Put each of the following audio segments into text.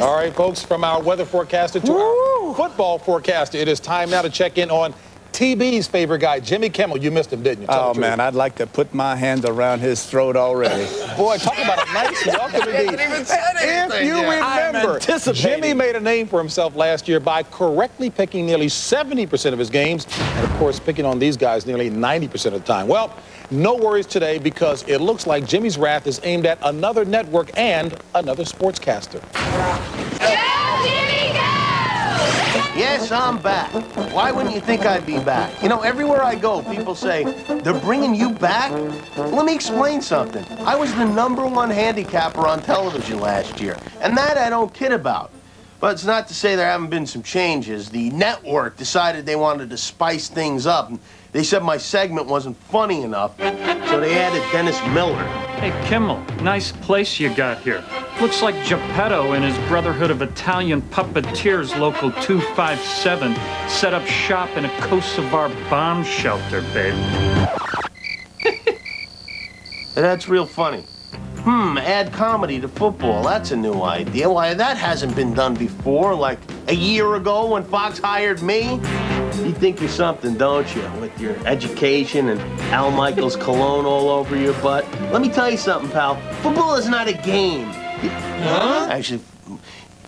All right, folks, from our weather forecaster to our football forecaster, it is time now to check in on TB's favorite guy, Jimmy Kimmel. You missed him, didn't you? Oh, man, I'd like to put my hands around his throat already. Boy, talk about a nice welcome indeed. If you remember, Jimmy made a name for himself last year by correctly picking nearly 70% of his games, and, of course, picking on these guys nearly 90% of the time. Well, no worries today because it looks like Jimmy's wrath is aimed at another network and another sportscaster. Yes, I'm back. Why wouldn't you think I'd be back? You know, everywhere I go, people say, they're bringing you back? Let me explain something. I was the #1 handicapper on television last year, and that I don't kid about. But it's not to say there haven't been some changes. The network decided they wanted to spice things up. And they said my segment wasn't funny enough, so they added Dennis Miller. Hey, Kimmel, nice place you got here. Looks like Geppetto and his Brotherhood of Italian Puppeteers Local 257 set up shop in a Kosovar bomb shelter, babe. That's real funny. Add comedy to football. That's a new idea. Why, that hasn't been done before, like a year ago when Fox hired me. You think you're something, don't you, with your education and Al Michaels cologne all over your butt? Let me tell you something, pal. Football is not a game. Actually,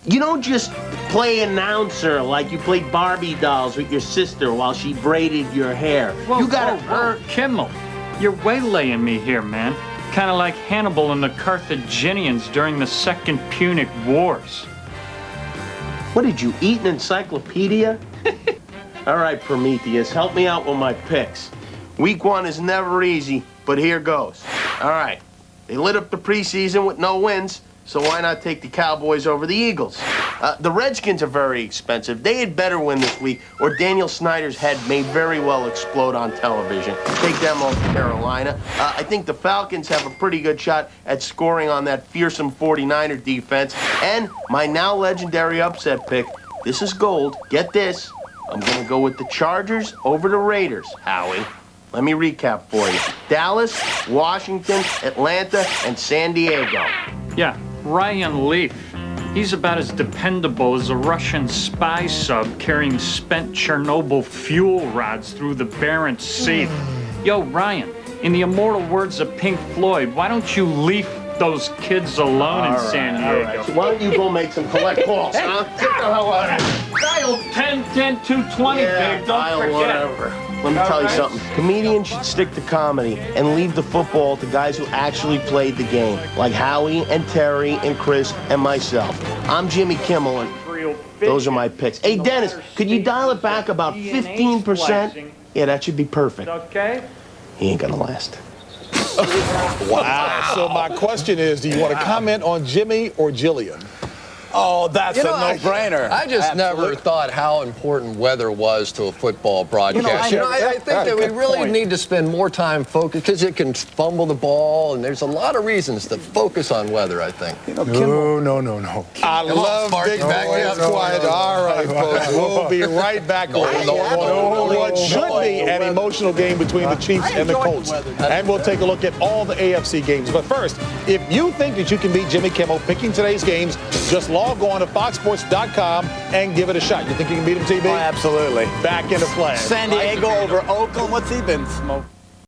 you don't just play announcer like you played Barbie dolls with your sister while she braided your hair. Whoa, you gotta earn. Kimmel, you're waylaying me here, man. Kind of like Hannibal and the Carthaginians during the Second Punic Wars. What, did you eat an encyclopedia? All right, Prometheus, help me out with my picks. Week 1 is never easy, but here goes. All right, they lit up the preseason with no wins, so why not take the Cowboys over the Eagles? The Redskins are very expensive. They had better win this week, or Daniel Snyder's head may very well explode on television. Take them over Carolina. I think the Falcons have a pretty good shot at scoring on that fearsome 49er defense. And my now legendary upset pick, this is gold. Get this. I'm going to go with the Chargers over the Raiders, Howie. Let me recap for you. Dallas, Washington, Atlanta, and San Diego. Yeah, Ryan Leaf. He's about as dependable as a Russian spy sub carrying spent Chernobyl fuel rods through the Barents Sea. Yo, Ryan, in the immortal words of Pink Floyd, why don't you leaf those kids alone in San Diego? All right. So why don't you go make some collect calls, huh? Get the hell out of here. Dial 10-10-220, Yeah, big. Don't forget. Whatever. Let me tell you something. Comedians should stick to comedy and leave the football to guys who actually played the game, like Howie and Terry and Chris and myself. I'm Jimmy Kimmel, and those are my picks. Hey, Dennis, could you dial it back about 15%? Yeah, that should be perfect. Okay. He ain't gonna last. Wow. So my question is, do you want to comment on Jimmy or Jillian? Oh, that's a no-brainer. I just never thought how important weather was to a football broadcast. I think that we really need to spend more time focused because it can fumble the ball, and there's a lot of reasons to focus on weather, I think. You know, Kimmel. No. I love big boys quiet. All right, folks, we'll be right back on what should be an emotional game between the Chiefs and the Colts. And we'll take a look at all the AFC games. But first, if you think that you can beat Jimmy Kimmel picking today's games, just log on to foxsports.com and give it a shot. You think you can beat him, TB? Oh, absolutely. Back into play. San Diego over Oakland. What's he been smoking?